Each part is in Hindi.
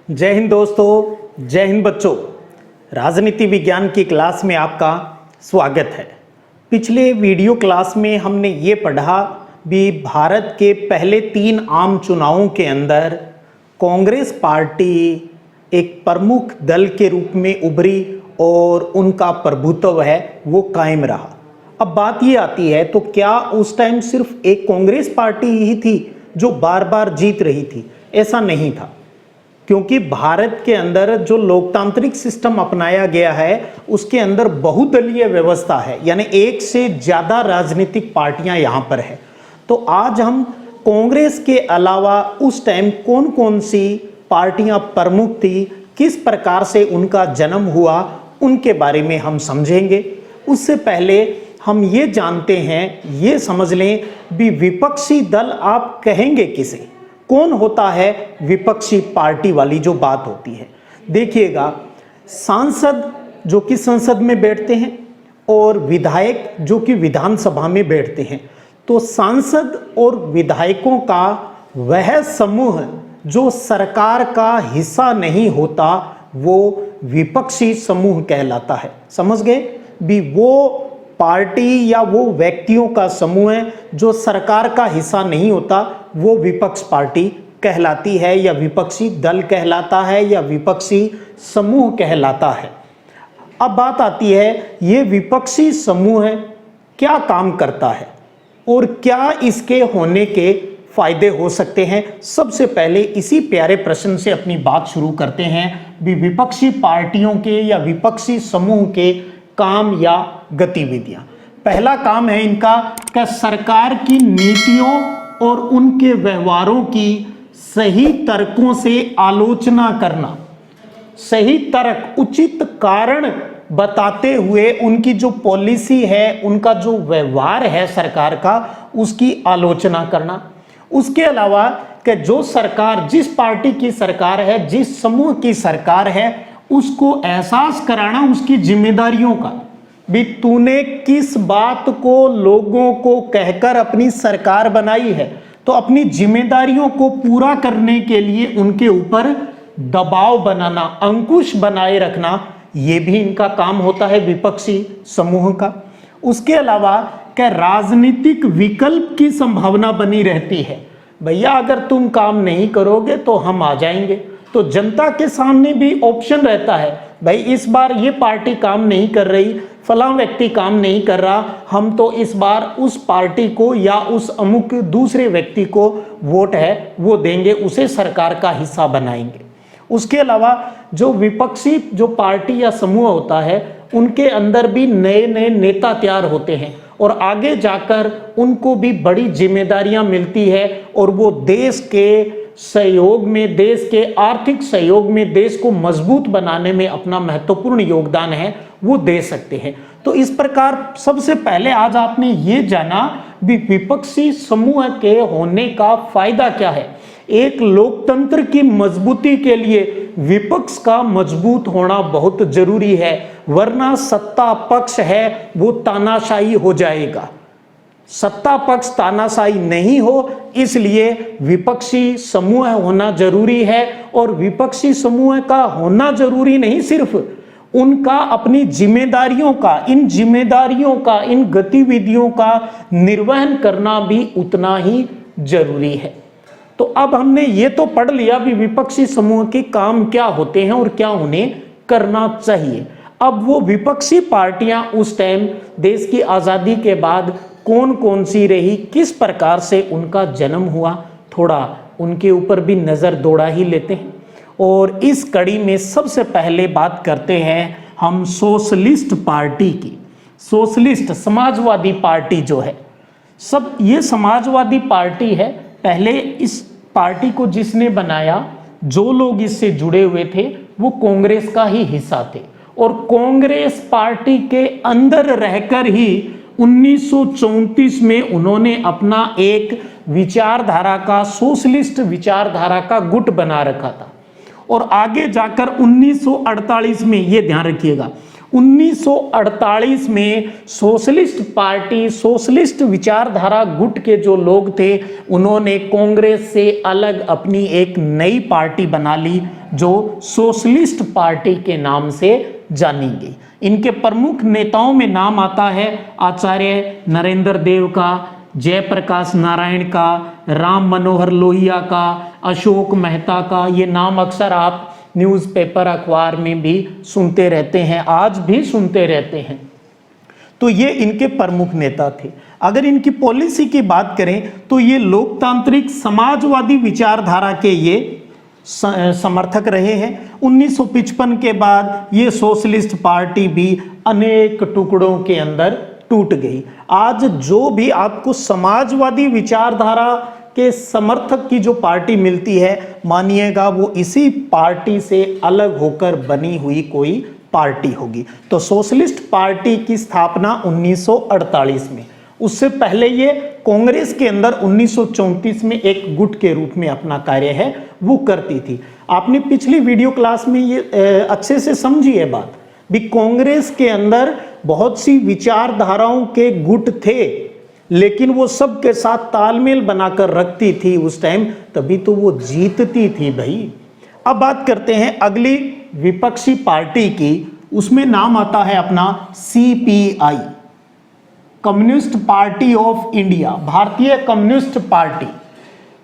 जय हिंद दोस्तों, जय हिंद बच्चों। राजनीति विज्ञान की क्लास में आपका स्वागत है। पिछले वीडियो क्लास में हमने ये पढ़ा भी भारत के पहले 3 आम चुनावों के अंदर कांग्रेस पार्टी एक प्रमुख दल के रूप में उभरी और उनका प्रभुत्व है वो कायम रहा। अब बात ये आती है, तो क्या उस टाइम सिर्फ एक कांग्रेस पार्टी ही थी जो बार बार जीत रही थी? ऐसा नहीं था, क्योंकि भारत के अंदर जो लोकतांत्रिक सिस्टम अपनाया गया है उसके अंदर बहुदलीय व्यवस्था है, यानी एक से ज़्यादा राजनीतिक पार्टियां यहां पर है। तो आज हम कांग्रेस के अलावा उस टाइम कौन कौन सी पार्टियां प्रमुख थी, किस प्रकार से उनका जन्म हुआ, उनके बारे में हम समझेंगे। उससे पहले हम ये जानते हैं, ये समझ लें भी विपक्षी दल आप कहेंगे किसे, कौन होता है विपक्षी पार्टी वाली जो बात होती है। देखिएगा, सांसद जो कि संसद में बैठते हैं और विधायक जो कि विधानसभा में बैठते हैं। तो सांसद और विधायकों का वह समूह जो सरकार का हिस्सा नहीं होता वो विपक्षी समूह कहलाता है। समझ गए भी? वो पार्टी या वो व्यक्तियों का समूह है जो सरकार का हिस्सा नहीं होता, वो विपक्ष पार्टी कहलाती है या विपक्षी दल कहलाता है या विपक्षी समूह कहलाता है। अब बात आती है, ये विपक्षी समूह क्या काम करता है और क्या इसके होने के फायदे हो सकते हैं। सबसे पहले इसी प्यारे प्रश्न से अपनी बात शुरू करते हैं भी विपक्षी पार्टियों के या विपक्षी समूह के काम या गतिविधियां। पहला काम है इनका कि सरकार की नीतियों और उनके व्यवहारों की सही तर्कों से आलोचना करना, सही तर्क उचित कारण बताते हुए उनकी जो पॉलिसी है, उनका जो व्यवहार है सरकार का, उसकी आलोचना करना। उसके अलावा कि जो सरकार, जिस पार्टी की सरकार है, जिस समूह की सरकार है, उसको एहसास कराना उसकी जिम्मेदारियों का भी, तूने किस बात को लोगों को कहकर अपनी सरकार बनाई है, तो अपनी जिम्मेदारियों को पूरा करने के लिए उनके ऊपर दबाव बनाना, अंकुश बनाए रखना, ये भी इनका काम होता है विपक्षी समूह का। उसके अलावा क्या राजनीतिक विकल्प की संभावना बनी रहती है, भैया अगर तुम काम नहीं करोगे तो हम आ जाएंगे। तो जनता के सामने भी ऑप्शन रहता है, भाई इस बार ये पार्टी काम नहीं कर रही, फलां व्यक्ति काम नहीं कर रहा, हम तो इस बार उस पार्टी को या उस अमुक दूसरे व्यक्ति को वोट है वो देंगे, उसे सरकार का हिस्सा बनाएंगे। उसके अलावा जो विपक्षी जो पार्टी या समूह होता है, उनके अंदर भी नए नए नेता तैयार होते हैं और आगे जाकर उनको भी बड़ी जिम्मेदारियां मिलती है और वो देश के सहयोग में, देश के आर्थिक सहयोग में, देश को मजबूत बनाने में अपना महत्वपूर्ण योगदान है वो दे सकते हैं। तो इस प्रकार सबसे पहले आज आपने ये जाना भी विपक्षी समूह के होने का फायदा क्या है। एक लोकतंत्र की मजबूती के लिए विपक्ष का मजबूत होना बहुत जरूरी है, वरना सत्ता पक्ष है वो तानाशाही हो जाएगा। सत्ता पक्ष तानाशाही नहीं हो, इसलिए विपक्षी समूह होना जरूरी है। और विपक्षी समूह का होना जरूरी नहीं, सिर्फ उनका अपनी जिम्मेदारियों का, इन जिम्मेदारियों का, इन गतिविधियों का निर्वहन करना भी उतना ही जरूरी है। तो अब हमने ये तो पढ़ लिया भी विपक्षी समूह के काम क्या होते हैं और क्या उन्हें करना चाहिए। अब वो विपक्षी पार्टियां उस टाइम देश की आज़ादी के बाद कौन कौन सी रही, किस प्रकार से उनका जन्म हुआ, थोड़ा उनके ऊपर भी नज़र दौड़ा ही लेते हैं। और इस कड़ी में सबसे पहले बात करते हैं हम सोशलिस्ट पार्टी की। सोशलिस्ट समाजवादी पार्टी जो है, सब ये समाजवादी पार्टी है। पहले इस पार्टी को जिसने बनाया, जो लोग इससे जुड़े हुए थे वो कांग्रेस का ही हिस्सा थे और कांग्रेस पार्टी के अंदर रहकर ही 1934 में उन्होंने अपना एक विचारधारा का, सोशलिस्ट विचारधारा का गुट बना रखा था। और आगे जाकर 1948 में, ये ध्यान रखिएगा, 1948 में सोशलिस्ट पार्टी, सोशलिस्ट विचारधारा गुट के जो लोग थे, उन्होंने कांग्रेस से अलग अपनी एक नई पार्टी बना ली जो सोशलिस्ट पार्टी के नाम से जानी गई। इनके प्रमुख नेताओं में नाम आता है आचार्य नरेंद्र देव का, जयप्रकाश नारायण का, राम मनोहर लोहिया का, अशोक मेहता का। ये नाम अक्सर आप न्यूज़पेपर अखबार में भी सुनते रहते हैं, आज भी सुनते रहते हैं। तो ये इनके प्रमुख नेता थे। अगर इनकी पॉलिसी की बात करें तो ये लोकतांत्रिक समाजवादी विचारधारा के ये समर्थक रहे हैं। 1955 के बाद ये सोशलिस्ट पार्टी भी अनेक टुकड़ों के अंदर टूट गई। आज जो भी आपको समाजवादी विचारधारा के समर्थक की जो पार्टी मिलती है, मानिएगा वो इसी पार्टी से अलग होकर बनी हुई कोई पार्टी होगी। तो सोशलिस्ट पार्टी की स्थापना 1948 में, उससे पहले ये कांग्रेस के अंदर 1934 में एक गुट के रूप में अपना कार्य है वो करती थी। आपने पिछली वीडियो क्लास में ये अच्छे से समझी है बात भी, कांग्रेस के अंदर बहुत सी विचारधाराओं के गुट थे, लेकिन वो सब के साथ तालमेल बनाकर रखती थी उस टाइम, तभी तो वो जीतती थी भाई। अब बात करते हैं अगली विपक्षी पार्टी की, उसमें नाम आता है अपना CPI, communist party of India, भारतीय कम्युनिस्ट पार्टी।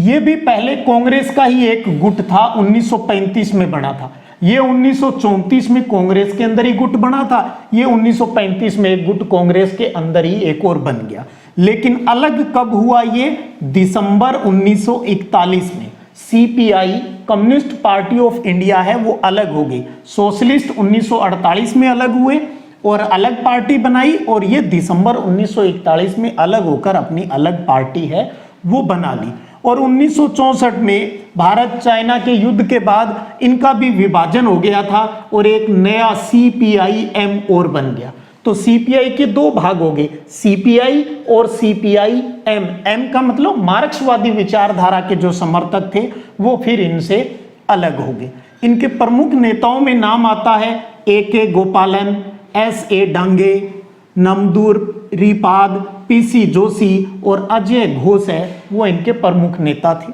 ये भी पहले कांग्रेस का ही एक गुट था, 1935 में बना था। ये 1934 में कांग्रेस के अंदर ही गुट बना था, ये 1935 में एक गुट कांग्रेस के अंदर ही एक और बन गया। लेकिन अलग कब हुआ ये? दिसंबर 1941 में CPI, communist party of India है, वो अलग हो गई। सोशलिस्ट 1948 में अलग हुए और अलग पार्टी बनाई, और ये दिसंबर 1941 में अलग होकर अपनी अलग पार्टी है वो बना ली। और 1964 में भारत चाइना के युद्ध के बाद इनका भी विभाजन हो गया था और एक नया सीपीआई-एम और बन गया। तो सीपीआई के दो भाग हो गए, सीपीआई और सीपीआई-एम। एम का मतलब मार्क्सवादी विचारधारा के जो समर्थक थे वो फिर इनसे अलग हो गए। इनके प्रमुख नेताओं में नाम आता है ए.के. गोपालन, एस.ए. डांगे, नमदूर रिपाद, पीसी जोशी और अजय घोष है, वो इनके प्रमुख नेता थे।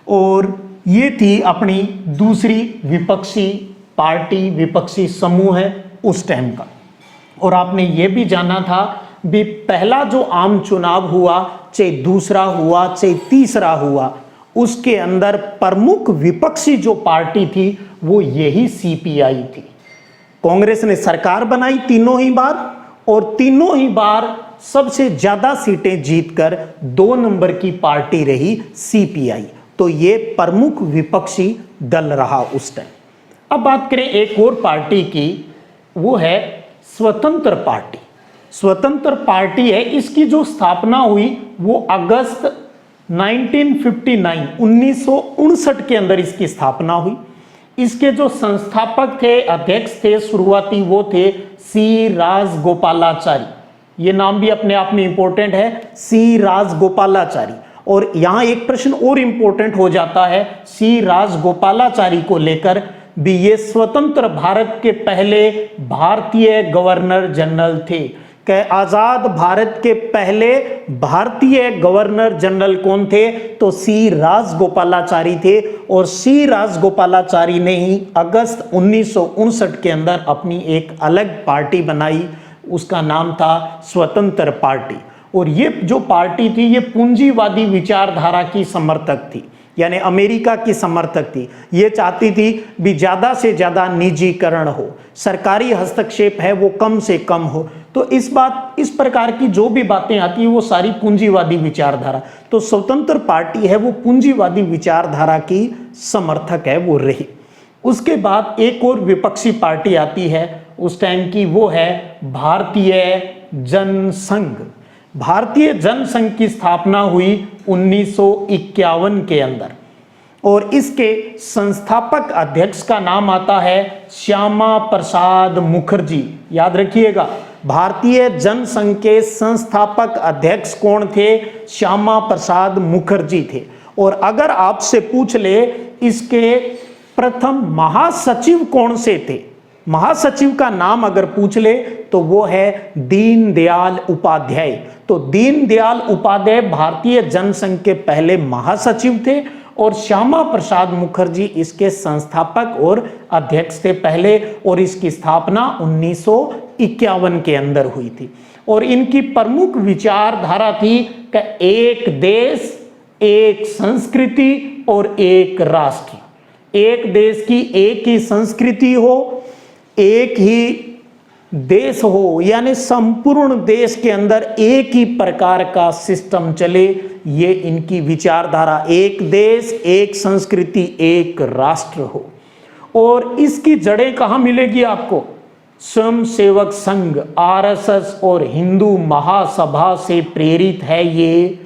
और ये थी अपनी दूसरी विपक्षी पार्टी, विपक्षी समूह है उस टाइम का। और आपने ये भी जाना था भी पहला जो आम चुनाव हुआ, चाहे दूसरा हुआ चाहे तीसरा हुआ, उसके अंदर प्रमुख विपक्षी जो पार्टी थी वो यही सीपीआई थी। कांग्रेस ने सरकार बनाई तीनों ही बार, और तीनों ही बार सबसे ज्यादा सीटें जीतकर 2 नंबर की पार्टी रही सीपीआई। तो ये प्रमुख विपक्षी दल रहा उस टाइम। अब बात करें एक और पार्टी की, वो है स्वतंत्र पार्टी। स्वतंत्र पार्टी है, इसकी जो स्थापना हुई वो अगस्त 1959 के अंदर इसकी स्थापना हुई। इसके जो संस्थापक थे, अध्यक्ष थे शुरुआती, वो थे सी राजगोपालाचारी। ये नाम भी अपने आप में इंपॉर्टेंट है, सी राजगोपालाचारी। और यहां एक प्रश्न और इंपॉर्टेंट हो जाता है सी राजगोपालाचारी को लेकर भी, ये स्वतंत्र भारत के पहले भारतीय गवर्नर जनरल थे। आजाद भारत के पहले भारतीय गवर्नर जनरल कौन थे? तो सी राजगोपालाचारी थे। और सी राजगोपालाचारी ने ही अगस्त 1959 के अंदर अपनी एक अलग पार्टी बनाई, उसका नाम था स्वतंत्र पार्टी। और ये जो पार्टी थी ये पूंजीवादी विचारधारा की समर्थक थी, यानी अमेरिका की समर्थक थी। ये चाहती थी भी ज़्यादा से ज़्यादा निजीकरण हो, सरकारी हस्तक्षेप है वो कम से कम हो। तो इस प्रकार की जो भी बातें आती है वो सारी पूंजीवादी विचारधारा। तो स्वतंत्र पार्टी है वो पूंजीवादी विचारधारा की समर्थक है वो रही। उसके बाद एक और विपक्षी पार्टी आती है उस टाइम की, वो है भारतीय जनसंघ। भारतीय जनसंघ की स्थापना हुई 1951 के अंदर, और इसके संस्थापक अध्यक्ष का नाम आता है श्यामा प्रसाद मुखर्जी। याद रखिएगा, भारतीय जनसंघ के संस्थापक अध्यक्ष कौन थे? श्यामा प्रसाद मुखर्जी थे। और अगर आपसे पूछ ले इसके प्रथम महासचिव कौन से थे, महासचिव का नाम अगर पूछ ले तो वो है दीनदयाल उपाध्याय। तो दीनदयाल उपाध्याय भारतीय जनसंघ के पहले महासचिव थे और श्यामा प्रसाद मुखर्जी इसके संस्थापक और अध्यक्ष थे पहले, और इसकी स्थापना 1951 के अंदर हुई थी। और इनकी प्रमुख विचारधारा थी कि एक देश, एक संस्कृति और एक राष्ट्र। एक देश की एक ही संस्कृति हो, एक ही देश हो, यानी संपूर्ण देश के अंदर एक ही प्रकार का सिस्टम चले, ये इनकी विचारधारा। एक देश, एक संस्कृति, एक राष्ट्र हो। और इसकी जड़ें कहाँ मिलेगी आपको? स्वयं सेवक संघ, आरएसएस और हिंदू महासभा से प्रेरित है ये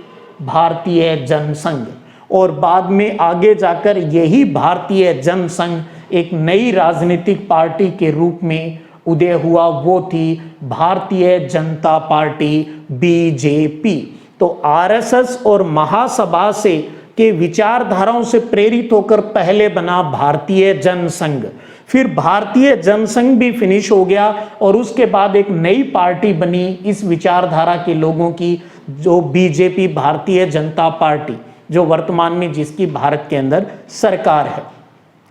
भारतीय जनसंघ। और बाद में आगे जाकर यही भारतीय जनसंघ एक नई राजनीतिक पार्टी के रूप में उदय हुआ, वो थी भारतीय जनता पार्टी, बीजेपी। तो आरएसएस और महासभा से के विचारधाराओं से प्रेरित होकर पहले बना भारतीय जनसंघ। फिर भारतीय जनसंघ भी फिनिश हो गया और उसके बाद एक नई पार्टी बनी इस विचारधारा के लोगों की, जो बीजेपी, भारतीय जनता पार्टी, जो वर्तमान में जिसकी भारत के अंदर सरकार है।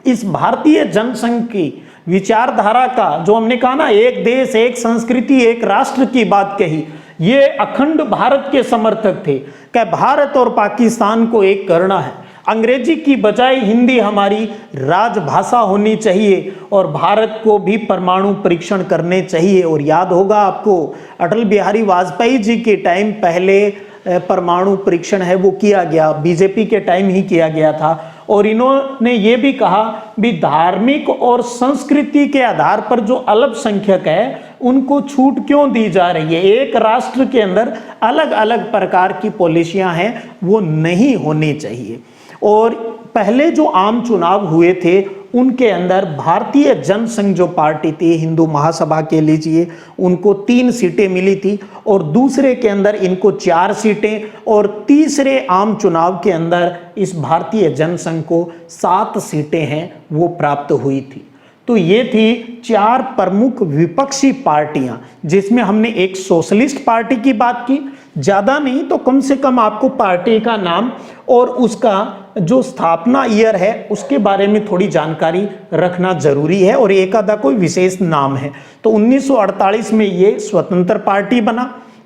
इस भारतीय जनसंघ की विचारधारा का जो हमने कहा ना, एक देश, एक संस्कृति, एक राष्ट्र की बात कही, ये अखंड भारत के समर्थक थे कि भारत और पाकिस्तान को एक करना है। अंग्रेजी की बजाय हिंदी हमारी राजभाषा होनी चाहिए और भारत को भी परमाणु परीक्षण करने चाहिए। और याद होगा आपको, अटल बिहारी वाजपेयी जी के टाइम पहले परमाणु परीक्षण है वो किया गया, बीजेपी के टाइम ही किया गया था। और इन्होंने ये भी कहा भी धार्मिक और संस्कृति के आधार पर जो अल्पसंख्यक है उनको छूट क्यों दी जा रही है। एक राष्ट्र के अंदर अलग अलग प्रकार की पॉलिसियां हैं, वो नहीं होनी चाहिए। और पहले जो आम चुनाव हुए थे उनके अंदर भारतीय जनसंघ जो पार्टी थी, हिंदू महासभा के लीजिए, उनको 3 सीटें मिली थी और दूसरे के अंदर इनको 4 सीटें और तीसरे आम चुनाव के अंदर इस भारतीय जनसंघ को 7 सीटें हैं वो प्राप्त हुई थी। तो ये थी 4 प्रमुख विपक्षी पार्टियां, जिसमें हमने एक सोशलिस्ट पार्टी की बात की, ज़्यादा नहीं तो कम से कम आपको पार्टी का नाम और उसका जो स्थापना ईयर है उसके बारे में थोड़ी जानकारी रखना जरूरी है, और एक आधा कोई विशेष नाम है। तो 1948 में ये स्वतंत्र पार्टी बना,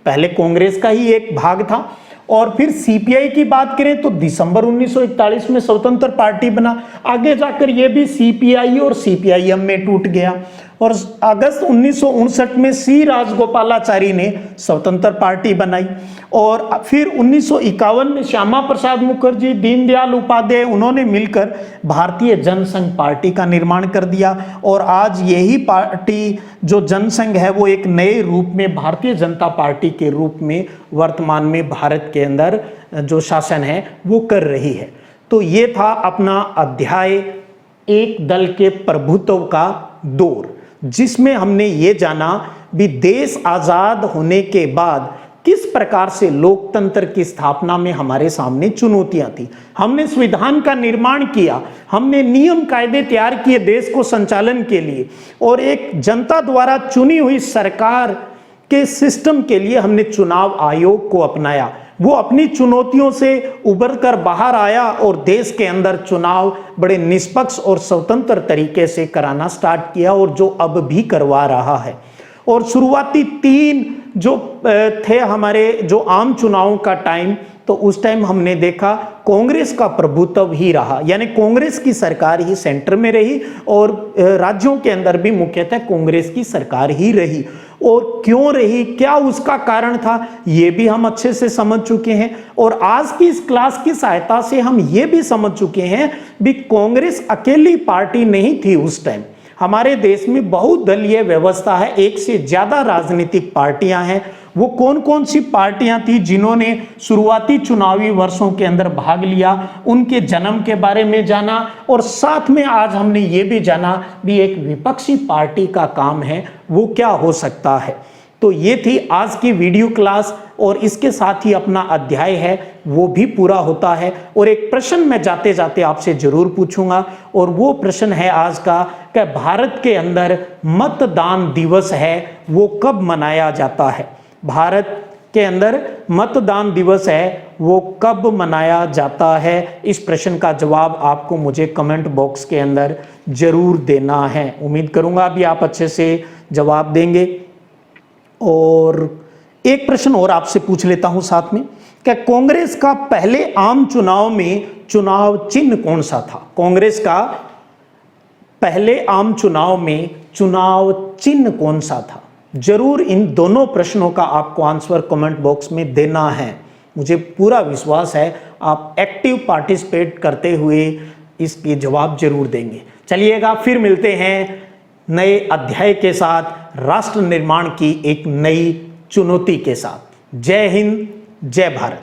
पहले कांग्रेस का ही एक भाग था। और फिर सीपीआई की बात करें तो दिसंबर 1941 में स्वतंत्र पार्टी बना, आगे जाकर ये भी सीपीआई और सीपीआईएम में टूट गया। और अगस्त 1959 में सी राजगोपालाचारी ने स्वतंत्र पार्टी बनाई। और फिर 1951 में श्यामा प्रसाद मुखर्जी, दीनदयाल उपाध्याय, उन्होंने मिलकर भारतीय जनसंघ पार्टी का निर्माण कर दिया। और आज यही पार्टी जो जनसंघ है वो एक नए रूप में भारतीय जनता पार्टी के रूप में वर्तमान में भारत के अंदर जो शासन है वो कर रही है। तो ये था अपना अध्याय एक दल के प्रभुत्व का दौर, जिसमें हमने ये जाना भी देश आजाद होने के बाद किस प्रकार से लोकतंत्र की स्थापना में हमारे सामने चुनौतियां थी। हमने संविधान का निर्माण किया, हमने नियम कायदे तैयार किए देश को संचालन के लिए, और एक जनता द्वारा चुनी हुई सरकार के सिस्टम के लिए हमने चुनाव आयोग को अपनाया। वो अपनी चुनौतियों से उबर कर बाहर आया और देश के अंदर चुनाव बड़े निष्पक्ष और स्वतंत्र तरीके से कराना स्टार्ट किया, और जो अब भी करवा रहा है। और शुरुआती 3 जो थे हमारे जो आम चुनावों का टाइम, तो उस टाइम हमने देखा कांग्रेस का प्रभुत्व ही रहा, यानी कांग्रेस की सरकार ही सेंटर में रही और राज्यों के अंदर भी मुख्यतः कांग्रेस की सरकार ही रही। और क्यों रही, क्या उसका कारण था, ये भी हम अच्छे से समझ चुके हैं। और आज की इस क्लास की सहायता से हम ये भी समझ चुके हैं भी कांग्रेस अकेली पार्टी नहीं थी उस टाइम। हमारे देश में बहुदलीय व्यवस्था है, एक से ज्यादा राजनीतिक पार्टियां हैं। वो कौन कौन सी पार्टियां थी जिन्होंने शुरुआती चुनावी वर्षों के अंदर भाग लिया, उनके जन्म के बारे में जाना, और साथ में आज हमने ये भी जाना भी एक विपक्षी पार्टी का काम है वो क्या हो सकता है। तो ये थी आज की वीडियो क्लास, और इसके साथ ही अपना अध्याय है वो भी पूरा होता है। और एक प्रश्न मैं जाते जाते आपसे जरूर पूछूंगा, और वो प्रश्न है आज का कि भारत के अंदर मतदान दिवस है वो कब मनाया जाता है? भारत के अंदर मतदान दिवस है वो कब मनाया जाता है? इस प्रश्न का जवाब आपको मुझे कमेंट बॉक्स के अंदर जरूर देना है। उम्मीद करूंगा अभी आप अच्छे से जवाब देंगे। और एक प्रश्न और आपसे पूछ लेता हूं साथ में, क्या कांग्रेस का पहले आम चुनाव में चुनाव चिन्ह कौन सा था? कांग्रेस का पहले आम चुनाव में चुनाव चिन्ह कौन सा था? जरूर इन दोनों प्रश्नों का आपको आंसर कमेंट बॉक्स में देना है। मुझे पूरा विश्वास है आप एक्टिव पार्टिसिपेट करते हुए इसके जवाब जरूर देंगे। चलिएगा, फिर मिलते हैं नए अध्याय के साथ, राष्ट्र निर्माण की एक नई चुनौती के साथ। जय हिंद, जय भारत।